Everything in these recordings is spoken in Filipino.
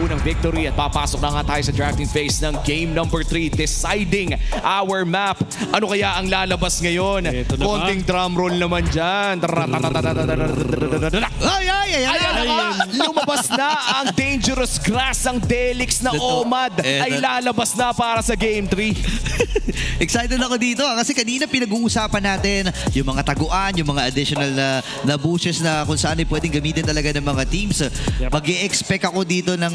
pinakaunang victory at papasok na nga tayo sa drafting phase ng game number 3, deciding our map. Ano kaya ang lalabas ngayon? Konting drum roll naman dyan. Lumabas na ang Dangerous Grass, ang Delix na OMAD ay lalabas na para sa game 3. Excited ako dito kasi kanina pinag-uusapan natin yung mga taguan, yung mga additional na bushes na kung saan ay pwedeng gamitin talaga ng mga teams. Mag-i-expect ako dito ng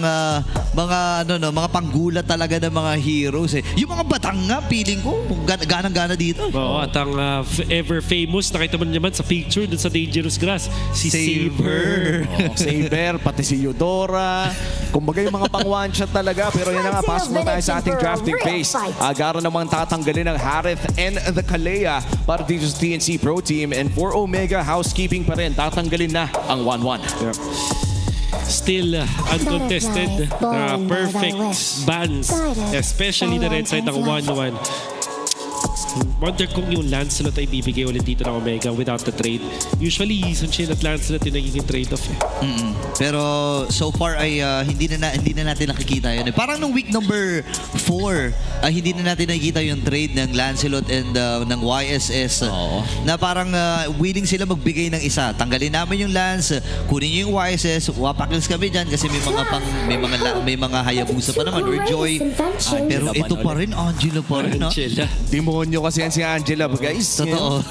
mga panggulat talaga ng mga heroes. Yung mga batang nga, feeling ko, ganang-gana dito. Oo, at ang ever famous, nakita mo naman sa picture dun sa Dangerous Grass, si Saber. Saber, pati si Eudora. Kumbaga yung mga pang one shot talaga. Pero yan na nga, pasok na tayo sa ating drafting phase. Agara namang tatanggalin ng Harith and the Kalea para dito sa TNC Pro Team. And for Omega, housekeeping pa rin. Tatanggalin na ang 1-1. Still uncontested na perfect bans, especially the red side ng 1-1. Wonder kung yung Lancelot ay bibigay ulit dito ng Omega without the trade. Usually, Yi Sun-shin at Lancelot yung nagiging trade-off eh. Pero so far ay hindi na natin nakikita yun. Parang nung week number 4, hindi na natin nakikita yung trade ng Lancelot and ng YSS. Na parang willing sila magbigay ng isa. Tanggalin namin yung Lance, kunin nyo yung YSS, wapakils kami dyan kasi may mga Hayabusa pa naman or Joy. Pero ito pa rin, Angela pa rin. Demonyo kasi yan si Angela, guys. Totoo.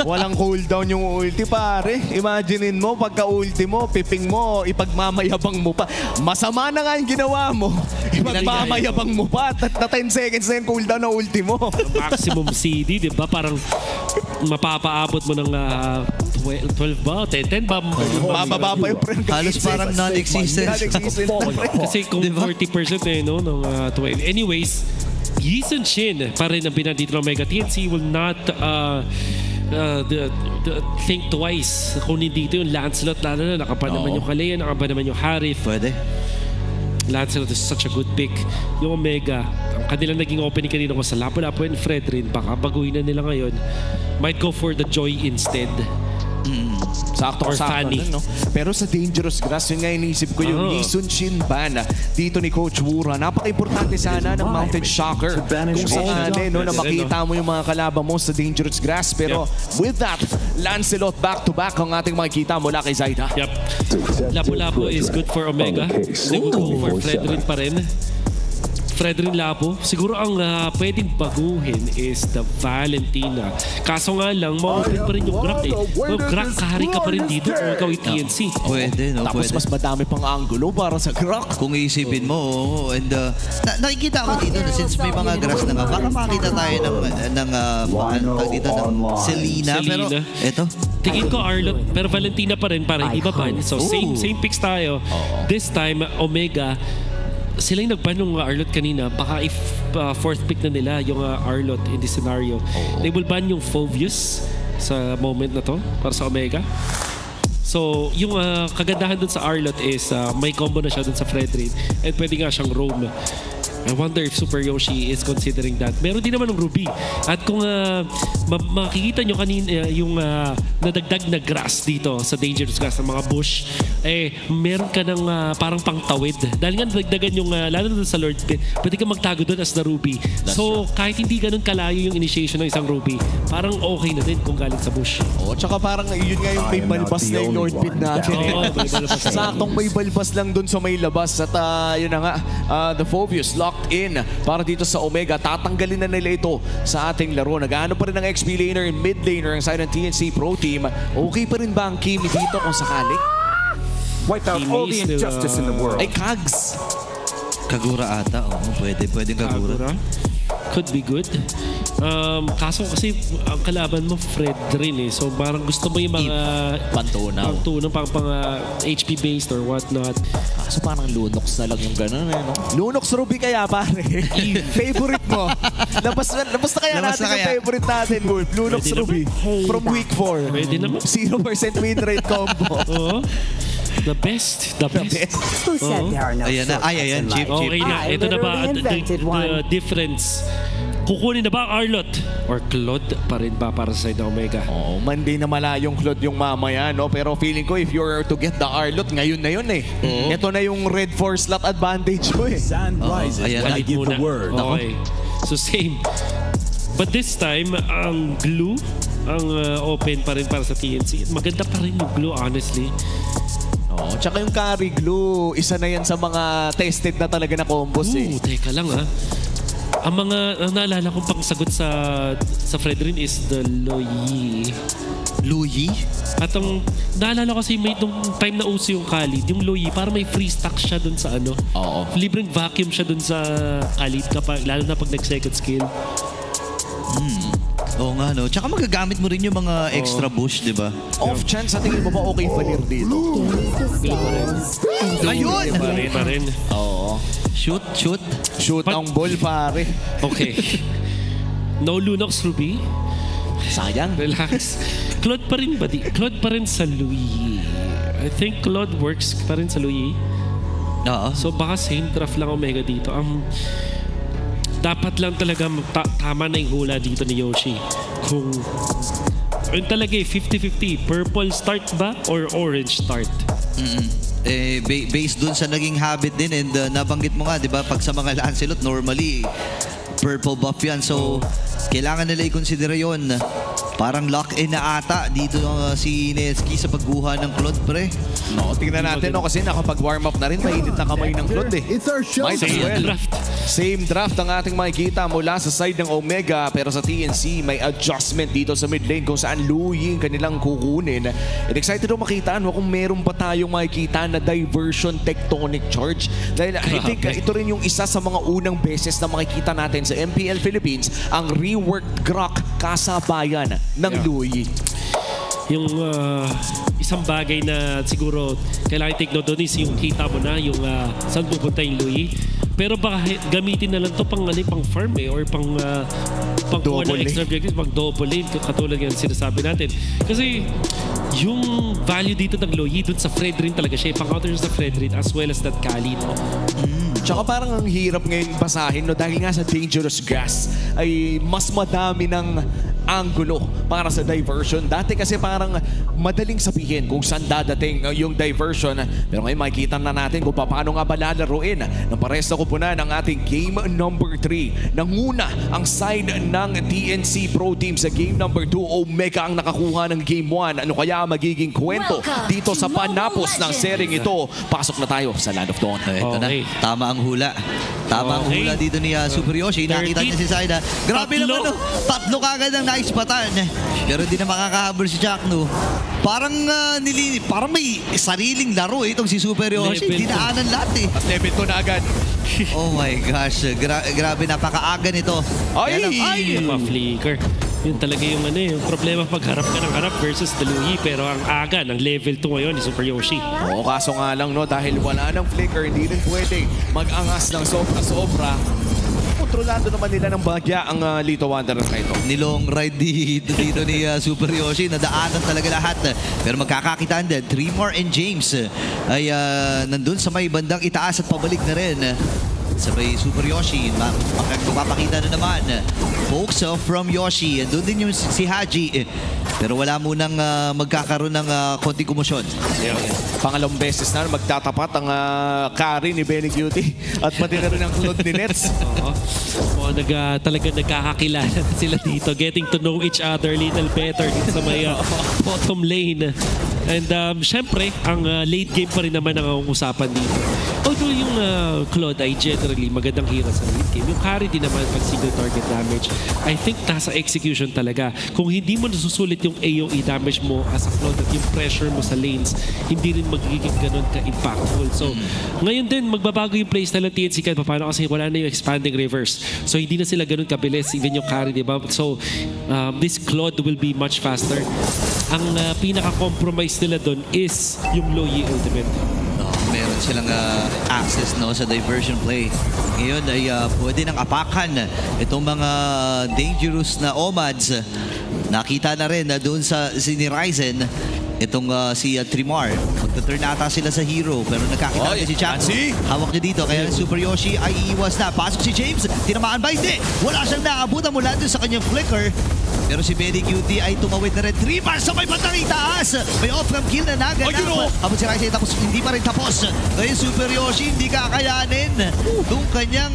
Walang cooldown yung ulti, pare. Imaginein mo, pagka-ulti mo, piping mo, ipagmamayabang mo pa. Masama na nga yung ginawa mo. Ipagmamayabang mo pa. Na 10 seconds na yung cooldown ng ulti mo. Maximum CD, di ba? Parang mapapaabot mo ng 12 ba? 10 ba? Bababa pa yung friend. Halos parang non-existent. Kasi kung 40% eh, no? Ng 12. Anyways, Yi Sun-shin pa rin ang binandito ng Omega. TNC will not think twice kung hindi ito yung Lancelot, lalo na nakapa naman yung Kalea, nakapa naman yung Harith. Pwede. Lancelot is such a good pick. Yung Omega, ang kanilang naging opening kanina ko sa Lapu-Lapu and Fredrin, baka baguhin na nila ngayon. Might go for the Joy instead. Sakto-sakto na, no? Pero sa Dangerous Grass, yun nga inisip ko yung Yi Sun-shin ban dito ni Coach Wura. Napaka-importante sana ng Mountain Shocker kung sakali, no, na makita mo yung mga kalaban mo sa Dangerous Grass. Pero with that, Lancelot back-to-back ang ating makikita mula kay Zaida. Lapu-Lapu is good for Omega. They will go for Fredrin pa rin. Fredrin Lapo. Siguro ang pwedeng baguhin is the Valentina. Kaso nga lang, ma-open pa rin yung Grak eh. Grak, kahari ka pa rin dito kung ikaw yung TNC. Pwede, no? Tapos mas madami pang angulo para sa Grak. Kung iisipin mo, and nakikita ko dito na since may mga grass na nga, baka makita tayo ng Selena. Pero eto. Tingin ko Arlot, pero Valentina pa rin para hindi ba ban. So same picks tayo. This time, Omega, sila yung nag-ban ng Arlot kanina. Baka if fourth pick na nila yung Arlot in this scenario, they will ban yung Phoveus sa moment na to para sa Omega. So, yung kagandahan dun sa Arlot is may combo na siya dun sa Fredrin and pwede nga siyang roam. I wonder if Super Yoshi is considering that. Meron din naman ng Ruby. At kung makikita nyo kanina yung nadagdag na grass dito sa Dangerous Grass ng mga bush, meron ka ng parang pangtawid. Dahil nga nadagdagan yung, lalo na sa Lord Pit, pwede ka magtago doon as the Ruby. So, kahit hindi ganun kalayo yung initiation ng isang Ruby, parang okay na din kung galing sa bush. Tsaka parang yun nga yung may balbas na yung Lord Pit natin. Saktong may balbas lang doon sa may labas. At yun na nga, the Phoveus locked in para dito sa Omega. Tatanggalin na nila ito sa ating laro. Nag-ano pa rin ng XP laner and mid laner ang side ng TNC Pro Team. Okay pa rin ba ang Kimi dito kung sakali? Wipe out all the injustice in the world. Ay, Kags! Kagura ata. Pwede Kagura. Could be good. Kaso kasi ang kalaban mo Fredrin eh. So parang gusto mo yung mga pantunaw, pang HP based or whatnot. Kaso parang Lunox na lang yung gano'n eh, no? Lunox Ruby kaya pare. Favorite mo. Labas na kaya natin yung favorite natin, Wolf. Lunox Ruby. From week 4. Pwede naman. 0% win rate combo. The best. Who said there are no Ayan, Chip. Okay na. Ito na ba the difference Kukunin na ba ang Arlott? Or Claude pa rin ba para sa side ng Omega? Oh, Monday na malayong Claude yung mamaya, no? Pero feeling ko if you're to get the Arlott, ngayon na yun eh. Ito na yung red 4 slot advantage mo eh. Sun rises ayan when na. I give the Muna. word. Okay. So same. But this time, ang glue, ang open pa rin para sa TNC. Maganda pa rin yung glue, honestly. Oh, tsaka yung carry glue, isa na yan sa mga tested na talaga na combos eh. Teka lang ha. Ang naalala kong pangsagot sa Fredrin is the Loyi. Louis? At ang naalala ko kasi may nung time na uso yung Khalid, yung Loyi, para may free stock siya dun sa ano. Oo. Libreng vacuum siya dun sa Khalid kapag, lalo na pag nag-second skill. Oo nga, no? Tsaka magagamit mo rin yung mga extra bush, di ba? Off chance, sa tingin mo ba okay Valir dito? Ayun! Pa rin. Oo. Shoot, shoot. Shoot ang ball, pare. Okay. No Lunox Ruby. Sayang. Relax. Claude pa rin ba? Claude pa rin sa Louis. I think Claude works pa rin sa Louis. Oo. So baka same draft lang Omega dito. Dapat lang talaga tama na yung hula dito ni Yoshi. Kung yun talaga 50-50. Purple start ba or orange start? Based dun sa naging habit din and nabanggit mo nga, di ba, pag sa mga Lancelot, normally, purple buff yan. So, kailangan nila i-consider yun. Parang lock-in na ata dito si Neski sa pagguha ng Claude, pre. No, tingnan natin no, kasi nakapag-warm up na rin, mainit na kamay ng Claude eh. It's our show. Might as Same well. draft. Same draft ang ating makikita mula sa side ng Omega, pero sa TNC may adjustment dito sa mid lane kung saan Louis yung kanilang kukunin. And excited ako makita kung meron pa tayong makikita na diversion tectonic charge. Dahil I think ito rin yung isa sa mga unang beses na makikita natin sa MPL Philippines, ang reworked Grok kasabayan ng Louis. Yung isang bagay na siguro kailangan take note doon is yung kita mo na yung saan pupunta yung Louis. Pero baka gamitin na lang to pang farm eh, or pang kuha ng extra objectives, pang double lane, katulad yan sinasabi natin. Kasi yung value dito ng Louis dun sa Fredrin talaga siya, pang counter sa Fredrin as well as that Khalid. Tsaka parang ang hirap ngayon basahin, no, dahil nga sa Dangerous Gas ay mas madami ng angulo para sa diversion. Dati kasi parang madaling sabihin kung saan dadating yung diversion. Pero ngayon makikita na natin kung paano nga ba lalaruin ng pares na kupunan ng ating game number 3. Nanguna ang side ng TNC Pro Team sa game number 2. Omega ang nakakuha ng game 1. Ano kaya magiging kwento dito sa panapos ng sering ito? Pasok na tayo sa Land of Dawn. Ito na. Okay. Tama ang hula. Tama ang hula dito ni Super Yoshi. Nakita niya si Saida. Grabe naman, no? Tatlo kagad ang nice patan. Pero di na makakahabol si Jackno. Parang parang may sariling laro itong si Super Yoshi. Dinaanan lahat eh. At level 2 na agad. Oh my gosh. Grabe, napakaaga nito. Ay! Pa-flicker. Yun talaga yung yung problema pag harap ka ng harap versus the Louis. Pero ang aga ng level 2 ngayon ni Super Yoshi. Oo, kaso nga lang, no, dahil wala ng flicker, hindi rin pwedeng mag-angas ng sobra-sobra. Kontrolado naman nila ng bagya ang Lito Wanderer na ito. Nilong ride dito ni Super Yoshi. Nadaanan talaga lahat. Pero magkakakitaan din. Tremor and James ay nandun sa may bandang itaas at pabalik na rin. Sabay Super Yoshi, magpapakita na naman. Folks from Yoshi. Doon din yung si Haji. Pero wala munang magkakaroon ng konting komosyon. Yeah. Pangalawang beses na magtatapat ang carry ni Benny Cutie at pati na rin ang Claude ni Nets. Oo. Talaga nagkakakilala na sila dito. Getting to know each other little better dito sa may bottom lane. And syempre, ang late game pa rin naman ang usapan dito. Although yung Claude ay generally magandang hero sa late game, yung carry din naman pag single target damage, I think nasa execution talaga. Kung hindi mo nasusulit yung AoE damage mo as a Claude at yung pressure mo sa lanes, hindi rin magiging ganun ka-impactful. So, ngayon din, magbabago yung playstyle ng TNC kahit paano kasi wala na yung expanding reverse. So, hindi na sila ganun kabilis, even yung carry, diba? So, this Claude will be much faster. Ang pinaka-compromise nila doon is yung Loyi ultimate. Meron silang access sa diversion play. Ngayon ay pwede nang apakan itong mga dangerous na Omads. Nakita na rin na doon sa ni Ryzen, itong si Trimar. Magta-turn ata sila sa hero, pero nakakita Oy, si Jack. Nancy! Hawak niya dito, kaya Super Yoshi ay iiwas na. Pasok si James, tinamaan ba? Hindi! Wala siyang naabutan mula doon sa kanyang flicker. Pero si Benny Cutie ay tumawid na rin. 3 bars sa may bandang itaas. May off-cam kill na naganap. Habang si Ryzen tapos hindi pa rin tapos. Ngayon Super Yoshi hindi kakayanin yung kanyang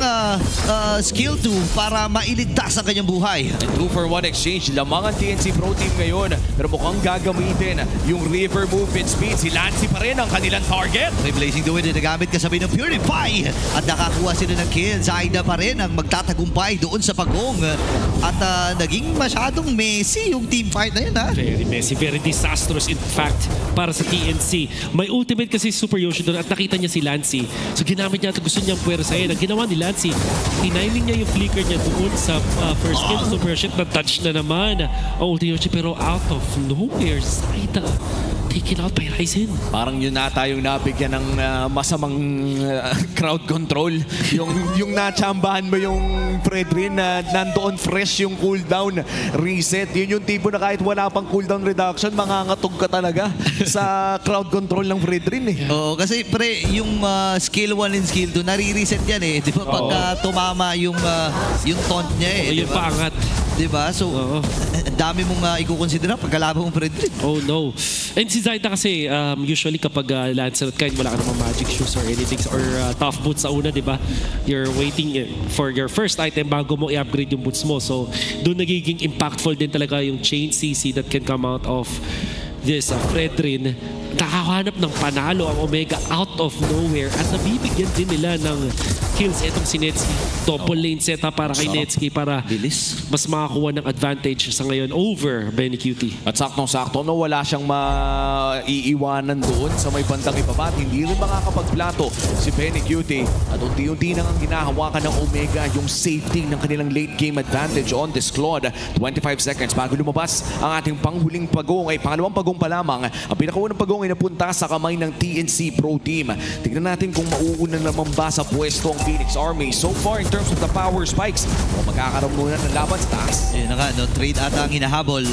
skill 2 para mailigtas ang kanyang buhay. 2-for-1 exchange. Lamang ang TNC Pro Team ngayon. Pero mukhang gagamitin yung river movement speed. Si Lancy pa rin ang kanilang target. May Blazing the Wind na nagamit kasabay ng Purify. At nakakuha sila ng kill. Zaida pa rin ang magtatagumpay doon sa pagong. At naging masyadong messy yung team fight na yun, ha? Very messy, very disastrous in fact para sa TNC. May ultimate kasi Super Yoshi doon at nakita niya si Lancy. So ginamit niya at gusto niyang puwersahin. Ang ginawa ni Lancy, tiniming niya yung flicker niya doon sa first kill. Super Yoshi na-touch na naman ang ulti Yoshi pero out of nowhere, Zaida taken out by Ryzen. Parang yun nata yung nabigyan ng masamang crowd control. yung natsambahan mo yung Fredrin na nandoon fresh yung cooldown reset. Yun yung tipo na kahit wala pang cooldown reduction, mangangatog ka talaga sa crowd control ng Fredrin eh. Oo, kasi pre, yung skill 1 and skill 2, nare-reset yan eh. Di ba pag tumama yung taunt niya eh. Yung paangat. Di ba? So, dami mong ikukonsidera pagkalaban mong Fredrin. Oh no. And si Zaida kasi usually kapag Lancelot kahit wala ka namang magic shoes or anything or tough boots sa una, di ba? You're waiting for your first item bago mo i-upgrade yung boots mo. So doon nagiging impactful din talaga yung chain CC that can come out of this Fredrin. Nakahanap ng panalo ang Omega out of nowhere at nabibigyan din nila ng kills itong si Netsky. Double lane setup para kay Netsky para Bilis. mas makakuha ng advantage sa ngayon over Benny Cutie. At saktong-sakto no, wala siyang maiiwanan doon sa may bandang ibaba at hindi rin makakapagplato si Benny Cutie. At unti-unti nang ang ginahawakan ng Omega yung safety ng kanilang late game advantage on this Claude. 25 seconds bago lumabas ang ating panghuling pagong ay pangalawang pagong pa lamang. Ang pinakaunang pagong ay napunta sa kamay ng TNC Pro Team. Tignan natin kung mauuna naman ba sa pwesto ang Phoenix Army. So far in terms of the power spikes, kung magkakaroon muna ng laban sa taas. Yun na nga, no? Trade ata ang hinahabol.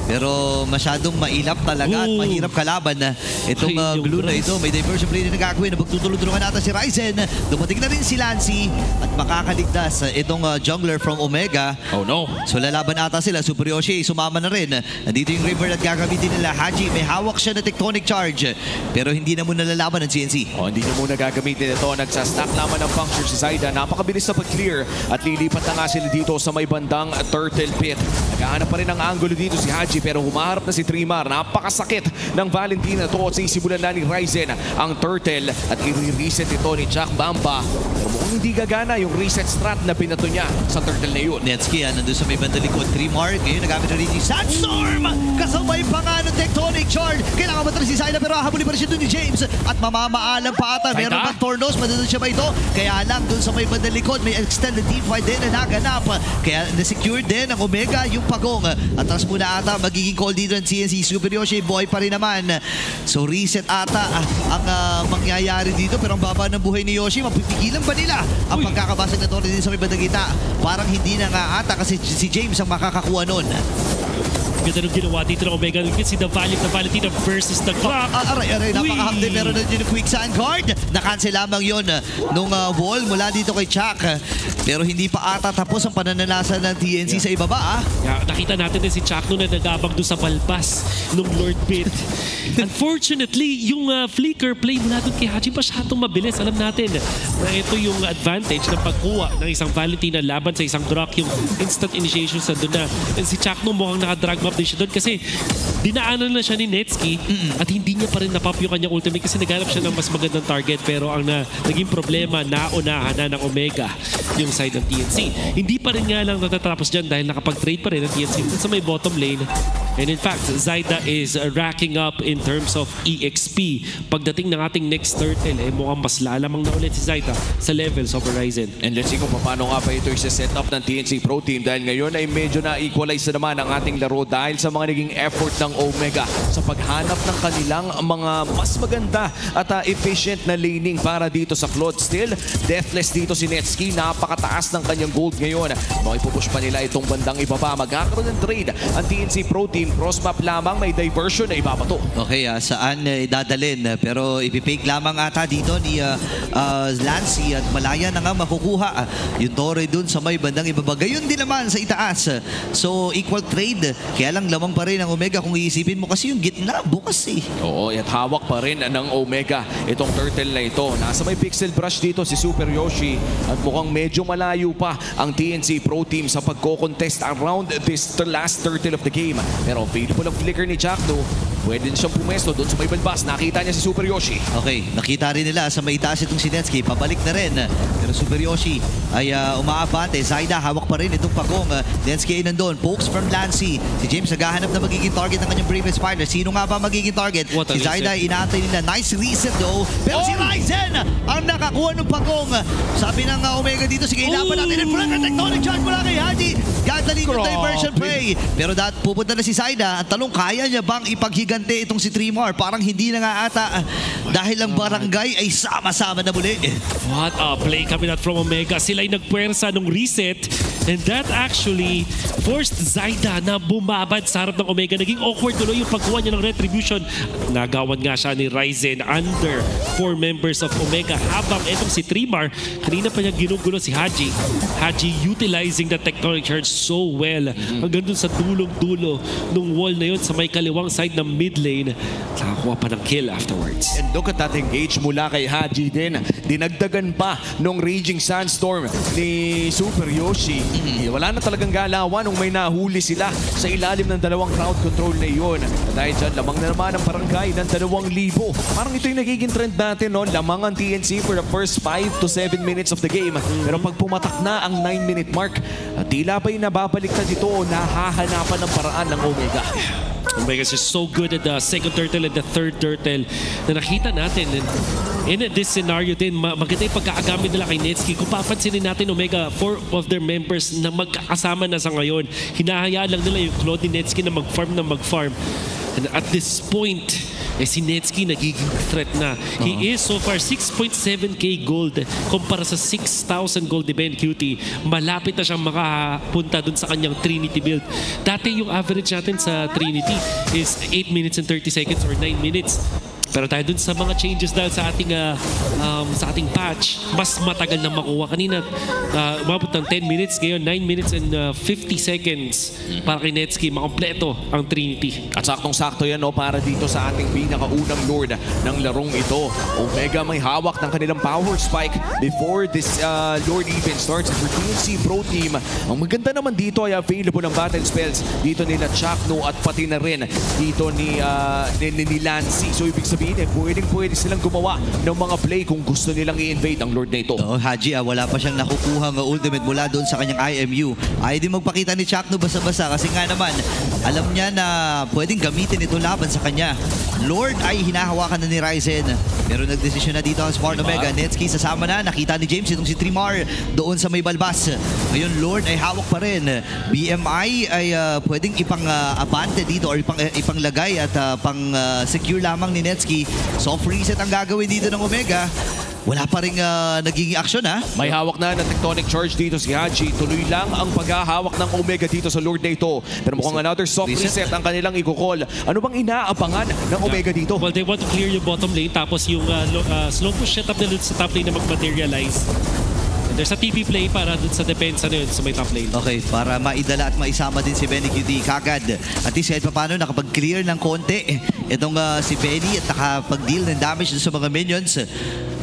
Pero masyadong mailap talaga at mahirap kalaban na itong glue na ito. May diversion play na nagagawin na magtutulong-tulungan natin si Ryzen. Dumating na rin si Lancy at makakaligtas itong jungler from Omega. Oh no. So lalaban ata sila. Super Yoshi sumama na rin. Nandito yung river at gagamitin nila. Haji, may hawak siya na tectonic charge. Pero hindi na muna lalaban ng CNC. Oh, hindi niya muna gagamitin ito. Nagsastack naman ng puncture si Zaida. Napakabilis na pag-clear at lilipat na nga sila dito sa may bandang turtle pit. Naghahanap pa rin ang angulo dito si Haji pero humaharap na si Trimar. Napakasakit ng Valentina to at sisimulan na ni Ryzen ang turtle at i-reset ito ni Jack Bamba. Pero mukhang hindi gagana yung reset strat na pinato niya sa turtle na yun. Netsky, nandun sa may bandang likod. Trimar, ngayon nagamit na rin yung Sandstorm. Kasabay pa nga ng tectonic charge. Kailangan matras si Zaida pero hahabulin pa rin siya dun ni James. At mamamaalam pa ata. Meron pang Tornos, madadun siya ba ito? Kaya lang dun sa may bandang likod, may extended team fight din na naganap. Kaya na-secure din ng Omega yung pagong. Atras muna ata magiging call dito ng CNC. Super Yoshi, boy pa rin naman. So reset ata ang mangyayari dito. Pero ang baba ng buhay ni Yoshi, mapipigilan ba nila ang pagkakabasag na torre din sa may bandang kita? Parang hindi na nga ata kasi si James ang makakakuha nun. Ganda nung ginawa dito ng Omega. Look at si The Valentina versus the Clock. Aray, napakahapde. Meron na dyan yung quick sand guard. Na-cancel lamang yun nung wall mula dito kay Chuck. Pero hindi pa ata tapos ang pananalasan ng TNC sa ibaba. Nakita natin din si Chuck noon na nagabang doon sa balbas nung Lord Pit. Unfortunately, yung flicker play mula doon kay Haji masyadong mabilis. Alam natin na ito yung advantage ng pagkuha ng isang Valentina laban sa isang Drock, yung instant initiation sa doon na. And si Chuck noon mukhang nakadrag map din siya doon kasi dinaanan na siya ni Netsky at hindi niya pa rin napop yung kanyang ultimate kasi naghanap siya ng mas magandang target pero ang naging problema naunahan na ng Omega yung side ng TNC. Hindi pa rin nga lang natatapos dyan dahil nakapag-trade pa rin ng TNC sa may bottom lane. And in fact, Zaida is racking up in terms of EXP. Pagdating ng ating next turtle, mukhang mas lalamang na ulit si Zaida sa levels of Horizon. And let's see kung paano nga pa ito isa-set up ng TNC Pro Team dahil ngayon ay medyo na-equalize na naman ang ating laro dahil sa mga naging effort ng Omega sa paghanap ng kanilang mga mas maganda at efficient na laning para dito sa Claude. Still, deathless dito si Netsky. Napakataas ng kanyang gold ngayon. Makipupush pa nila itong bandang ibaba. Magkakaroon ng trade ang TNC Pro Team. Cross-map lamang, may diversion na ibabato. Okay, saan idadalin? Pero ipipake lamang ata dito ni Lancy at malaya na nga makukuha yung Torre dun sa may bandang ibaba. Gayon din naman sa itaas. So, equal trade. Kaya lang lamang pa rin ang Omega kung iisipin mo kasi yung gitna bukas eh. Oo, at hawak pa rin ng Omega itong turtle na ito. Nasa may pixel brush dito si Super Yoshi at mukhang medyo malayo pa ang TNC Pro Team sa pagko-contest around this last turtle of the game. Pero available ang flicker ni Jackdo. Pwede din siyang pumesto doon sa may balbas. Nakita niya si Super Yoshi. Okay, nakita rin nila sa may itaas itong si Netsky. Pabalik na rin. Pero Super Yoshi ay umaabante. Zaida hawak pa rin itong pagong. Netsky ay nandun. Pokes from Lancy. Si James naghahanap na magiging target ng kanyang Brave Spider. Sino nga ba magiging target? Si Zaida ay inaantay nila. Nice reset though. Pero si Ryzen ang nakakuha ng pagong. Sabi ng Omega dito, sige ilaban natin. And Frank Tectonic Charge mula kay Haji. Gagaling yung diversion play. Pero pupunta na si Zaida. Ang talong, kaya niya bang ipaghigante itong si Tremor? Parang hindi na nga ata dahil ang barangay ay sama-sama na muli. What a play coming out from Omega. Sila ay nagpuwersa nung reset and that actually forced Zaida na bumabad sa harap ng Omega. Naging awkward tuloy yung pagkuha niya ng retribution. Nagawan nga siya ni Ryzen under 4 members of Omega habang itong si Tremor, kanina pa niya ginugulo si Haji. Haji utilizing the Tectonic Charge so well. Hanggang dun sa dulong-dulo nung wall na yun sa may kaliwang side ng mid lane. Nakakuha pa ng kill afterwards. And look at that engage mula kay Haji din. Dinagdagan pa nung Raging Sandstorm ni Super Yoshi. Wala na talagang galawan nung may nahuli sila sa ilalim ng dalawang crowd control na iyon. At dahil dyan, lamang na naman ang barangay ng 2,000. Parang ito yung nagiging trend natin, no? Lamang ang TNC for the first 5 to 7 minutes of the game. Pero pag pumatak na ang 9-minute mark, tila ba'y nababaliktad ito o nahahanapan ng paraan ng Omega. Omega is just so good at the second turtle and the third turtle na nakita natin. And in this scenario din, maganda yung pagkakagamit nila kay Netsky. Kung papansinin natin, Omega, 4 of their members na magkakasama na sa ngayon. Hinahayaan lang nila yung Claude ni Netsky na mag-farm. And at this point, si Netsky nagiging threat na. He is so far 6.7k gold kumpara sa 6,000 gold ni Ben Cutie. Malapit na siyang makapunta dun sa kanyang Trinity build. Dati yung average natin sa Trinity is 8 minutes and 30 seconds or 9 minutes. Pero tayo dun sa mga changes dahil sa ating patch, mas matagal na makuha. Kanina, umabot ng 10 minutes. Ngayon, 9 minutes and 50 seconds para kay Netsky. Makompleto ang Trinity. At saktong-sakto yan, no, para dito sa ating pinakaunang Lord ng larong ito. Omega may hawak ng kanilang power spike before this Lord even starts. For TNC Pro Team, ang maganda naman dito ay available ng battle spells dito nila Chakno at pati na rin dito ni Lancy. So ibig sabihin, pwede silang gumawa ng mga play kung gusto nilang i-invade ang Lord na ito. Haji, wala pa siyang nakukuha ng ultimate mula doon sa kanyang IMU. Ayaw din magpakita ni Chakno basa-basa kasi nga naman, alam niya na pwedeng gamitin ito laban sa kanya. Lord ay hinahawakan na ni Ryzen. Pero nagdesisyon na dito ang Smart Omega. Netsky sasama na. Nakita ni James itong si Tremor doon sa may balbas. Ngayon, Lord ay hawak pa rin. BMI ay pwedeng ipang-abante dito or ipanglagay at pang-secure lamang ni Netsky. Soft reset ang gagawin dito ng Omega. Wala pa rin nagiging aksyon, ha? May hawak na ng Tectonic Charge dito si Haji. Tuloy lang ang paghahawak ng Omega dito sa Lord na ito. Pero mukhang another soft reset ang kanilang i-call. Ano bang inaabangan ng Omega dito? Well, they want to clear yung bottom lane tapos yung slow push setup nila sa top lane na mag-materialize. There's a TP play para dun sa depensa na yun sa may top lane. Okay, para maidala at maisama din si Benny QT kagad. At least kahit paano nakapag-clear ng konti itong si Benny at nakapag-deal ng damage dun sa mga minions.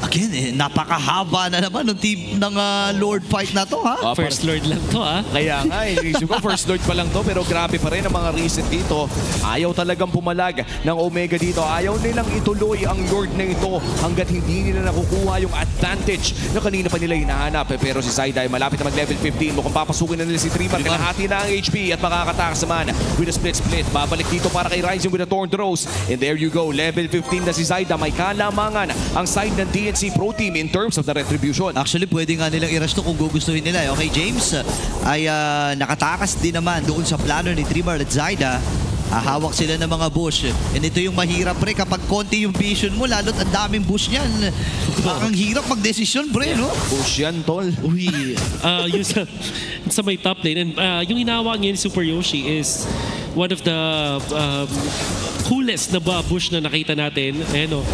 Again, napakahaba na naman ng team ng Lord fight na to, ha? First Lord lang to, ha? Kaya nga, inisip ko first Lord pa lang to, pero grabe pa rin ang mga recent dito. Ayaw talagang pumalag ng Omega dito. Ayaw nilang ituloy ang Lord na ito hanggat hindi nila nakukuha yung advantage na kanina pa nila hinahanap. Pero si Zaida ay malapit na mag-level 15. Mukhang papasukin na nila si Trimar. Kalahati na ang HP at makakatakas naman with a split-split. Babalik dito para kay Rising with a Torn Throws. And there you go, level 15 na si Zaida. May kalamangan ang side ng TNC Pro Team in terms of the retribution. Actually, pwede nga nilang i-rush to kung gugustuhin nila. Okay, James ay nakatakas din naman doon sa plano ni Trimar at Zaida. Hawak sila ng mga bush. And ito yung mahirap, pre. Kapag konti yung vision mo, lalo't ang daming bush niyan. Ang hirap mag-desisyon, pre, no? Push yan, tol. Uy, yung sa may top lane. And yung hinawa niya ni Super Yoshi is one of the coolest na bush na nakita natin.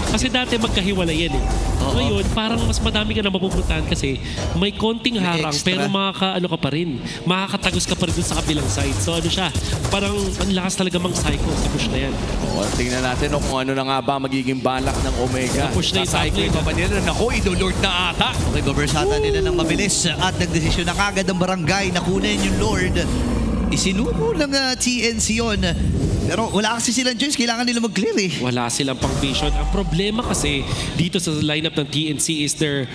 Kasi dati magkahiwalay yan eh. Ngayon, parang mas madami ka na mapupuntahan kasi may konting harang pero makakaano ka pa rin. Makakatagos ka pa rin dun sa kabilang side. So ano siya, parang ang lakas talaga mang psycho sa push na yan. Tingnan natin kung ano na nga ba magiging balak ng Omega. Push na yung top lane. Pa nila, naku, idolord na ata. Okay, babersata nila ng mabilis at nagdesisyon na kagad ang barangay na kunin yung Lord. Isinuno ng TNC yun. Pero wala kasi silang choice. Kailangan nila mag-clear eh. Wala silang pang vision. Ang problema kasi dito sa lineup ng TNC is they're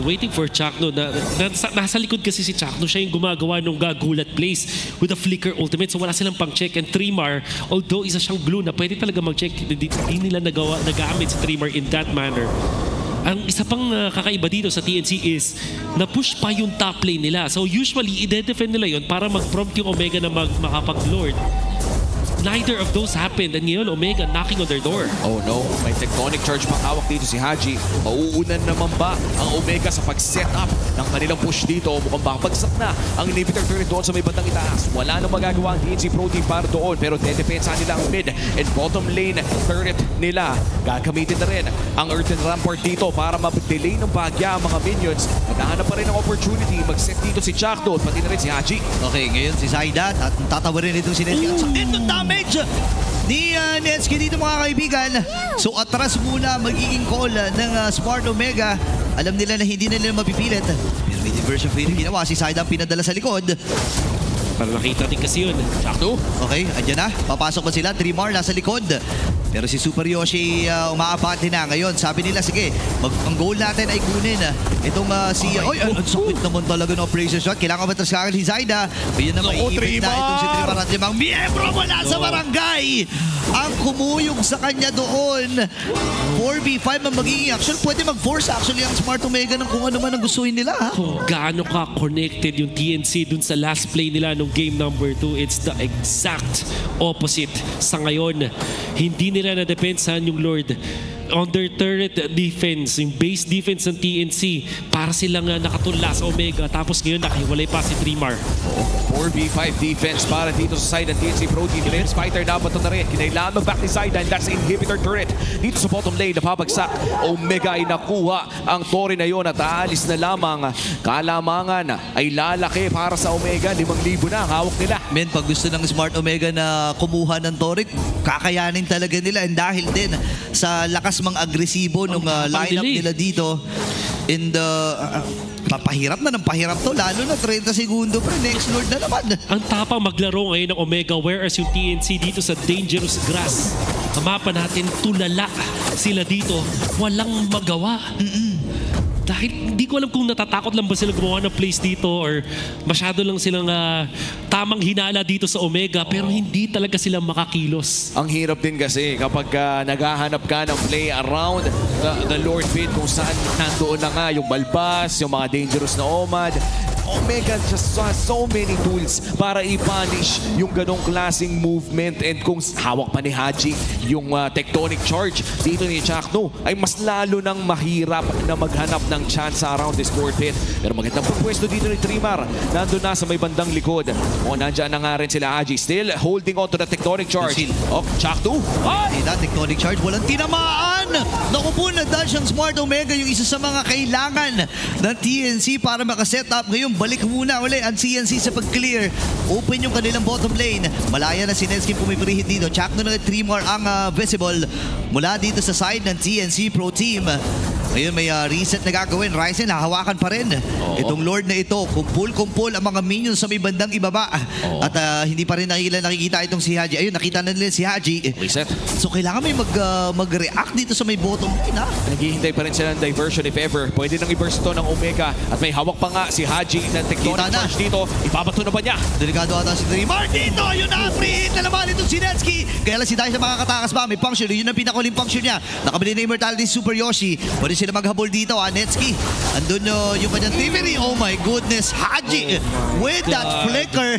waiting for Chakno. Nasa likod kasi si Chakno. Siya yung gumagawa ng gagulat plays with a flicker ultimate. So wala silang pang check. And Trimar, although isa siyang blue na pwede talaga mag-check, hindi nila nagamit si Trimar in that manner. Ang isa pang kakaiba dito sa TNC is na-push pa yung top lane nila. So usually, i-defend nila yun para mag-prompt yung Omega na makapag-lord. Neither of those happened. And ngayon, Omega knocking on their door. Oh no, may tectonic charge pang hawak dito si Haji. Mauunan naman ba ang Omega sa pag-set up ng kanilang push dito? Mukhang bakbagsak na ang inhibitor turret doon sa may bandang itaas. Wala nang magagawa ang TNC Pro Team para doon. Pero dedepensa nila ang mid and bottom lane turret nila. Gagamitin na rin ang Earthen Rampart dito para mag-delay ng bagya ang mga minions. Naghahanap pa rin ng opportunity. Mag-set dito si Chakdo at pati na rin si Haji. Okay, ngayon si Zaida at tatawarin itong si Netski. Ang sakit ng damage ni Netski dito mga kaibigan. So atras muna magiging call ng Smart Omega. Alam nila na hindi nila mapipilit. Pero may diversion free na ginawa. Si Zaida ang pinadala sa likod. Para nakita din kasi yun. Chakdo. Okay, andyan na. Papasok pa sila. Trimar nasa likod. Pero si Super Yoshi umaabante na. Ngayon, sabi nila, sige, ang goal natin ay kunin itong si... Oy, ang sakit naman talaga ng operation shot. Kailangan matras kagad si Zaida. Ayun na maiibig na itong si Trimar at limang miyembro mula sa barangay. Ang kumuyog sa kanya doon. 4v5 ang magiging action. Pwede mag-force actually ang Smart Omega ng kung ano man ang gustuhin nila. Ha? Kung gaano ka connected yung TNC dun sa last play nila nung game number 2, it's the exact opposite. Sa ngayon, hindi nila na-depensahan yung Lord on their turret defense, yung base defense ng TNC, para silang nakatula sa Omega. Tapos ngayon nakahiwalay pa si Trimar. 4v5 defense para dito sa side ng TNC Pro Team. Lance Fighter dapat ito na rin. Kinailangan back ni side and that's inhibitor turret. Dito sa bottom lane, napabagsak. Omega ay nakuha ang Tori na yun at aalis na lamang. Kalamangan ay lalaki para sa Omega. 5,000 na ang hawak nila. Men, pag gusto ng Smart Omega na kumuha ng Toric, kakayanin talaga nila. And dahil din sa lakas mga agresibo ng lineup nila dito in the... papahirap na ng pahirap to, lalo na 30 segundo pre, next Lord na naman. Ang tapang maglaro ngayon ng Omega, whereas yung TNC dito sa Dangerous Grass, ang mapa natin, tulala sila dito, walang magawa. Dahil hindi ko alam kung natatakot lang ba sila gumawa ng plays dito or masyado lang silang tamang hinala dito sa Omega, pero hindi talaga sila makakilos. Ang hirap din kasi kapag naghahanap ka ng play around the Lord Pit kung saan nandoon na nga yung balbas, yung mga dangerous na Omad. Omega just has so many tools para i-punish yung ganong klaseng movement, and kung hawak pa ni Haji yung tectonic charge dito ni Chakno ay mas lalo nang mahirap na maghanap ng chance around this Lord Pit. Pero magandang pwesto dito ni Trimar. Nandun na sa may bandang likod. O nandyan na nga rin sila Haji. Still holding on to the tectonic charge. Oh, Chakno. Ay! Tectonic charge, walang tinamaan! Naku po, na-dash ang Smart Omega, yung isa sa mga kailangan ng TNC para makaset up. Ngayon, balik muna uli ang CNC sa pag-clear. Open yung kanilang bottom lane. Malaya na si Netsky pumipirihit dito. Chakno na Trimar ang visible mula dito sa side ng TNC Pro Team. Ngayon may reset na gagawin. Ryzen, hahawakan pa rin. Itong Lord na ito, kumpul-kumpul ang mga minions sa may bandang ibaba. At hindi pa rin nakikita itong si Haji. Ayun, nakita na nila si Haji. Reset. So kailangan may mag-react dito sa may bottom lane, ha? Naghihintay pa rin sila ng diversion if ever. Pwede nang i-burst ito ng Omega. At may hawak pa nga si Haji na tectonic charge dito. Ibabato na ba niya? Delikado ata si Dreamar dito. Yun na, free hit na naman itong si Netsky. Kaya lang si Daisha makakatakas ba? May function. Yun ang pinakaling function niya. Nakabili na immortality Super Yoshi. Pwede sila maghabol dito, Netsky. Andun yung kanyang Timery. Oh my goodness. Haji with that flicker.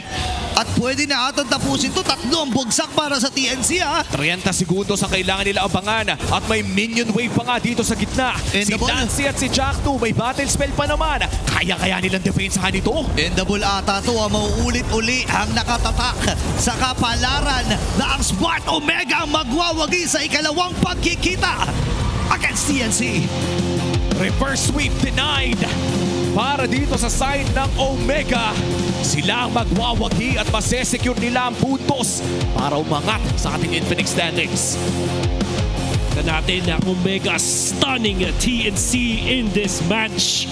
At pwede na atang tapusin to. 3 ang bugsak para sa TNC, ha? 30 segundos ang kailangan nila abangan. At may minion wave pa nga dito sa gitna. Si Nancy at si Jack 2 may battle spell pa naman. Kaya nilang depensahan ito. Endable ata to, mauulit-uli ang nakatatak sa kapalaran na ang Smart Omega ang magwawagi sa ikalawang pagkikita against TNC. Reverse sweep denied. Para dito sa side ng Omega, sila ang magwawagi at masesecure nila ang puntos para umangat sa ating Infinix standings. Natin na Omega stunning TNC in this match.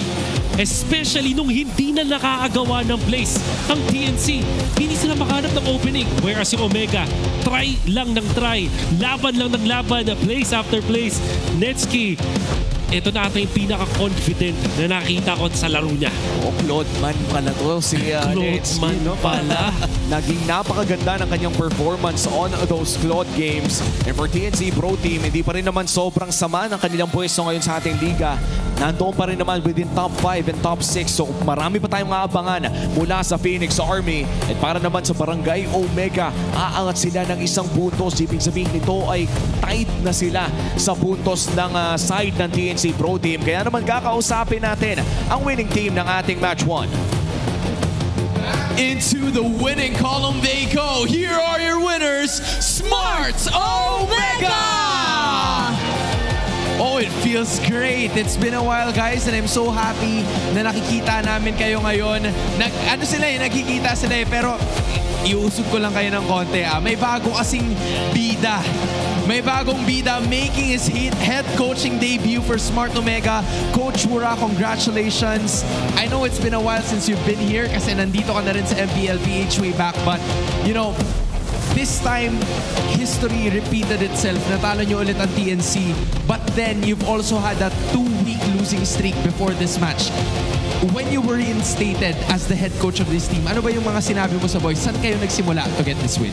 Especially nung hindi na nakakagawa ng plays ang TNC. Hindi sila makahanap ng opening. Whereas yung Omega, try lang ng try. Laban lang ng laban. Place after place. Netsky, ito na ata yung pinaka-confident na nakita ko sa laro niya. Claudeman pala to. Si Claudeman pala. Naging napakaganda ng kanyang performance on those Claude games. And for TNC Pro Team, hindi pa rin naman sobrang sama ng kanilang pwesto ngayon sa ating liga. Nandoon pa rin naman within top 5 and top 6. So marami pa tayong maabangan mula sa Phoenix Army. At para naman sa Barangay Omega, aangat sila ng 1 puntos. Ibig sabihin nito ay tied na sila sa puntos ng side ng TNC Pro Team. Kaya naman kakausapin natin ang winning team ng ating match 1. Into the winning column they go. Here are your winners, Smart Omega! Oh, it feels great. It's been a while, guys, and I'm so happy na nakikita namin kayo ngayon. Nagkikita sila pero iusog ko lang kayo ng konti. May bago kasing bida. May bagong bida making his head coaching debut for Smart Omega. Coach Wura, congratulations. I know it's been a while since you've been here kasi nandito ka na rin sa MPLPH way back. But, you know, this time, history repeated itself. Natalo nyo ulit ang TNC. But then, you've also had that 2-week losing streak before this match. When you were reinstated as the head coach of this team, ano ba yung mga sinabi mo sa boys? Saan kayo nagsimula to get this win?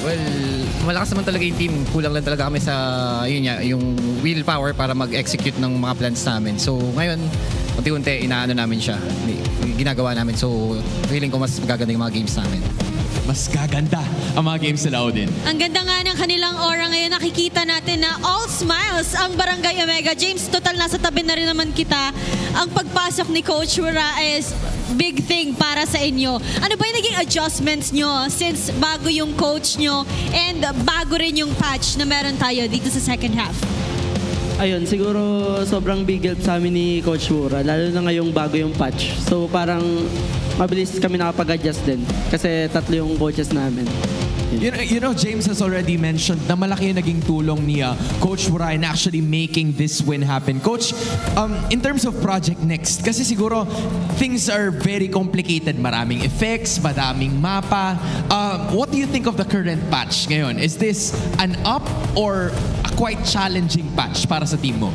Well, malakas naman talaga yung team. Kulang lang talaga kami sa yung willpower para mag-execute ng mga plans namin. So ngayon, unti-unti inaano namin siya. Ginagawa namin. So feeling ko mas magaganda yung mga games namin. Mas gaganda ang mga games nila, Odin. Ang ganda nga ng kanilang aura ngayon. Nakikita natin na all smiles ang Barangay Omega. James, total nasa tabi na rin naman kita. Ang pagpasok ni Coach Wura is big thing para sa inyo. Ano ba yung naging adjustments nyo since bago yung coach nyo and bago rin yung patch na meron tayo dito sa second half? Ayun, siguro sobrang big help sa amin ni Coach Wura, lalo na ngayong bago yung patch. So parang mabilis kami nakapag-adjust din kasi 3 yung coaches namin. You know, James has already mentioned na malaki yung naging tulong ni Coach Wura in actually making this win happen. Coach, in terms of Project Next, kasi siguro things are very complicated. Maraming effects, madaming mapa. What do you think of the current patch ngayon? Is this an up or a quite challenging patch para sa team mo?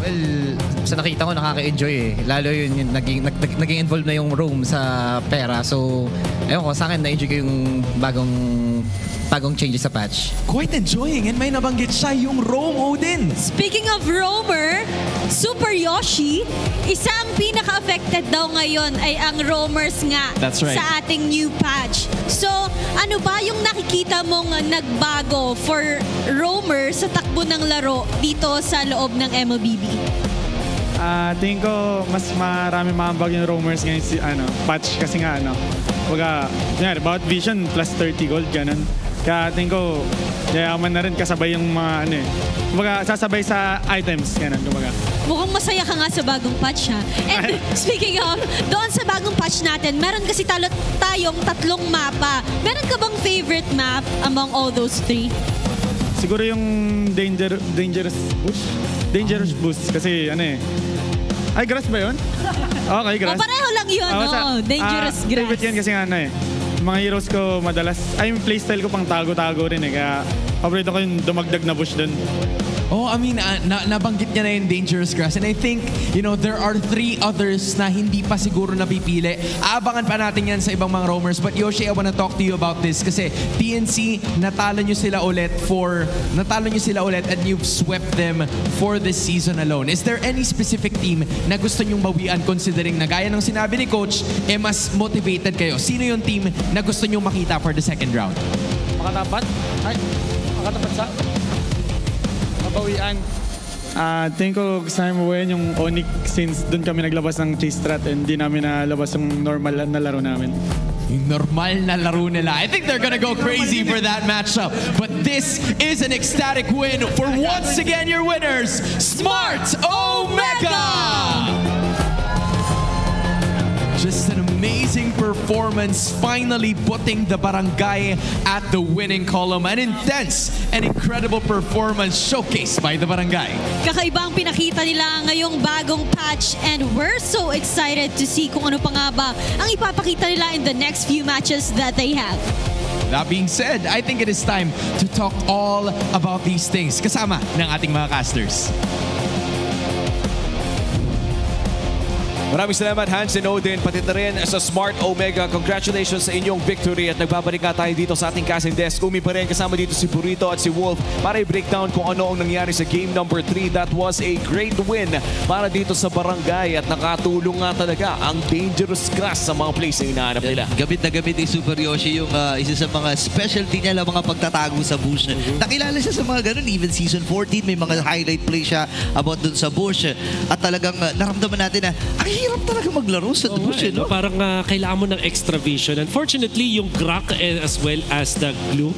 Well, sa nakita ko nakaka-enjoy eh. Lalo yun naging involved na yung roam sa pera. So, ayun ko, sa akin na-enjoy ko yung bagong changes sa patch. Quite enjoying, and may nabanggit siya yung roam, Odin. Speaking of roamer, Super Yoshi, isa ang pinaka-affected daw ngayon ay ang roamers nga. That's right. Sa ating new patch. So, ano ba yung nakikita mong nagbago for roamer sa takbo ng laro dito sa loob ng MLBB? Tingin ko mas marami maambag yung roamers ngayon patch kasi nga about vision plus 30 gold ganun. Kaya tingin ko yayaman na rin kasabay yung mga sasabay sa items ganun kumbaga. Mukhang masaya ka nga sa bagong patch ha. And speaking of, doon sa bagong patch natin, meron kasi tayong 3 mapa. Meron ka bang favorite map among all those 3? Siguro yung dangerous boost kasi Ay, grass ba yun? Okay, grass. Pareho lang yun, no? Dangerous grass. Favorite yan kasi mga heroes ko madalas, yung playstyle ko pang tago-tago rin kaya paborito ko yung dumagdag na bush dun. Oh, I mean, nabanggit niya na yung dangerous grass. And I think, there are 3 others na hindi pa siguro napipili. Aabangan pa natin yan sa ibang mga roamers. But Yoshi, I wanna talk to you about this. Kasi TNC, natalo nyo sila ulit and you've swept them for this season alone. Is there any specific team na gusto nyong bawian considering na gaya ng sinabi ni Coach, mas motivated kayo? Sino yung team na gusto nyong makita for the second round? Makatapat sa? Bawian. Tingin ko gusto namin mabuhayan yung Onyx since doon kami naglabas ng chase strat and di namin nalabas yung normal na laro namin. Yung normal na laro nila. I think they're gonna go crazy for that matchup. But this is an ecstatic win for once again your winners, Smart Omega! Just an amazing performance, finally putting the barangay at the winning column. An intense and incredible performance showcased by the barangay. Kakaiba ang pinakita nila ngayong bagong patch and we're so excited to see kung ano pa nga ba ang ipapakita nila in the next few matches that they have. That being said, I think it is time to talk all about these things kasama ng ating mga casters. Maraming salamat Hans and Odin, pati na rin sa Smart Omega. Congratulations sa inyong victory at nagbabalik nga tayo dito sa ating casting desk. Umi pa rin kasama dito si Burrito at si Wolf para i-breakdown kung ano ang nangyari sa game number 3. That was a great win para dito sa barangay at nakatulong nga talaga ang dangerous grass sa mga plays na hinahanap nila. Gamit na gamit ni Super Yoshi yung isa sa mga specialty niya lang, mga pagtatago sa bush. Nakilala siya sa mga ganun. Even season 14 may mga highlight play siya about dun sa bush. At talagang naramdaman natin na ang hirap talaga maglaro sa bush. No? Parang kailangan mo ng extra vision. Unfortunately, yung Grak as well as the glue,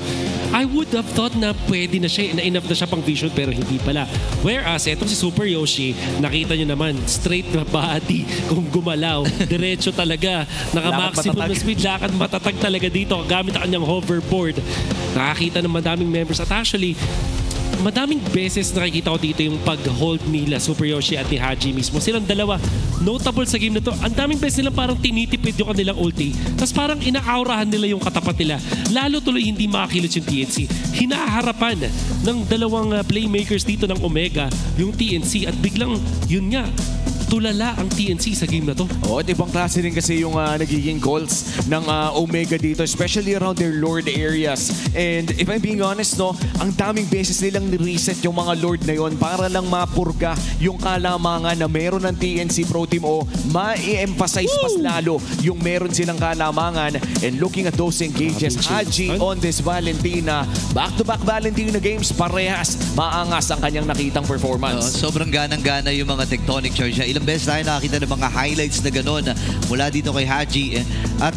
I would have thought na pwede na siya, na enough na siya pang vision pero hindi pala. Whereas, etong si Super Yoshi, nakita nyo naman, straight na body kung gumalaw. Diretso talaga. Naka-maximum na speed. Lakad matatag talaga dito gamit ang kanyang hoverboard. Nakakita ng madaming members. At actually, madaming beses nakikita ko dito yung pag-hold nila, Super Yoshi at ni Haji mismo. Silang dalawa, notable sa game na to. Ang daming beses nilang parang tinitipid yung kanilang ulti. Tapos parang inaaurahan nila yung katapat nila. Lalo tuloy hindi makakilos yung TNC. Hinaharapan ng dalawang playmakers dito ng Omega, yung TNC. At biglang, yun nga, tulala ang TNC sa game na to. At ibang klase rin kasi yung nagiging goals ng Omega dito, especially around their Lord areas. And if I'm being honest, no, ang daming beses nilang ni-reset yung mga Lord na yon para lang mapurga yung kalamangan na meron ng TNC Pro Team o ma-emphasize mas lalo yung meron silang kalamangan. And looking at those engages, Haji on this Valentina, back-to-back Valentina games, parehas maangas ang kanyang nakitang performance. Sobrang ganang-gana yung mga tectonic charge niya. Ilang beses tayo nakakita ng mga highlights na gano'n mula dito kay Haji. At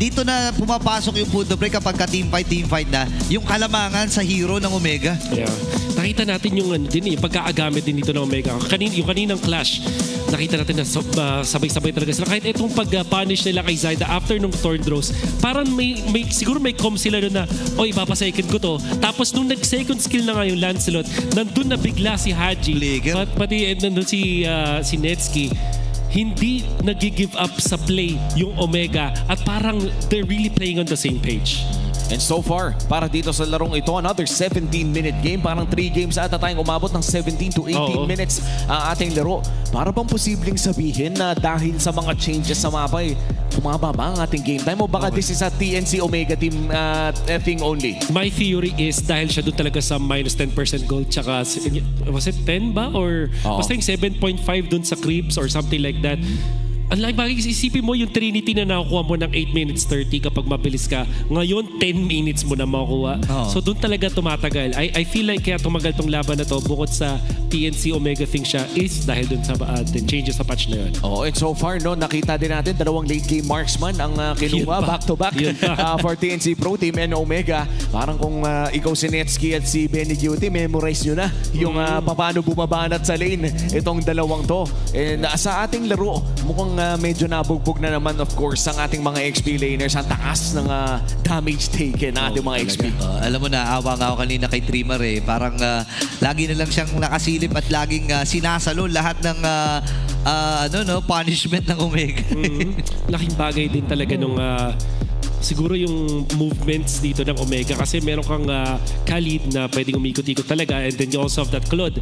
dito na pumapasok yung punto break kapag ka-team fight na yung kalamangan sa hero ng Omega. Yeah. Nakita natin yung yung pagkaagamit din dito ng Omega. Yung kaninang clash, nakita natin na sabay-sabay talaga sila. Kahit itong pag-punish nila kay Zyda after nung Thorn Throws, parang siguro may com sila doon na, oy, papasecond ko to. Tapos nung nag-second skill na nga yung Lancelot, nandun na bigla si Haji. Pati nandun si Netsky. Hindi nag-give up sa play yung Omega at parang they're really playing on the same page. And so far, para dito sa larong ito, another 17-minute game. Parang 3 games ata tayong umabot ng 17 to 18 minutes ang ating laro. Para bang posibleng sabihin na dahil sa mga changes sa mapa, bumababa ang ating game time? O baka this is a TNC Omega team thing only? My theory is dahil siya doon talaga sa minus 10% gold. Tsaka, was it 10 ba? Or basta yung 7.5 doon sa creeps or something like that. Unlike bagay, isipin mo yung Trinity na nakukuha mo ng 8 minutes 30 kapag mabilis ka. Ngayon, 10 minutes mo na makukuha. So doon talaga tumatagal. I feel like kaya tumagal tong laban na to bukod sa TNC Omega thing siya is dahil doon sa changes sa patch na yun. And so far, no, nakita din natin dalawang late game marksman ang kinuha back-to-back for TNC Pro Team and Omega. Parang kung ikaw si Netsky at si Benny Duty, memorize nyo na yung paano bumabanat sa lane itong dalawang to. And sa ating laro, mukhang medyo nabugbog na naman of course ang ating mga XP laners. Ang takas ng damage taken ng ating mga XP. Alam mo na, awa nga ako kanina kay Trimmer Parang lagi na lang siyang nakasilip at laging sinasalo lahat ng punishment ng Omega. Laking bagay din talaga nung siguro yung movements dito ng Omega kasi meron kang Khalid na pwedeng umikot-ikot talaga, and then you also have that Claude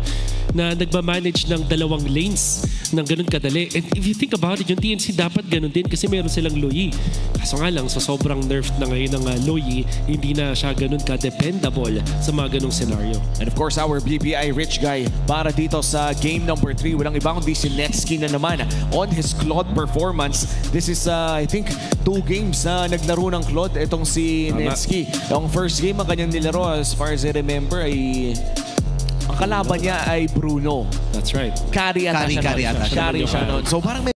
na nagmamanage ng dalawang lanes ng ganun kadali. And if you think about it, yung TNC dapat ganun din kasi meron silang Loyi. Kaso nga lang, sa sobrang nerfed na ngayon ng Loyi, hindi na siya ganun ka-dependable sa mga ganung scenario. And of course, our BPI Rich Guy para dito sa game number 3. Walang iba kundi si Netsky na naman on his Claude performance. This is, I think, 2 games na naglaro ng Claude. Itong si Netsky. Ang first game, ang kanyang nilaro, as far as I remember, ay ang kalaban niya ay Bruno. That's right. Carry ata siya. Carry ata siya. Carry siya noon. So parang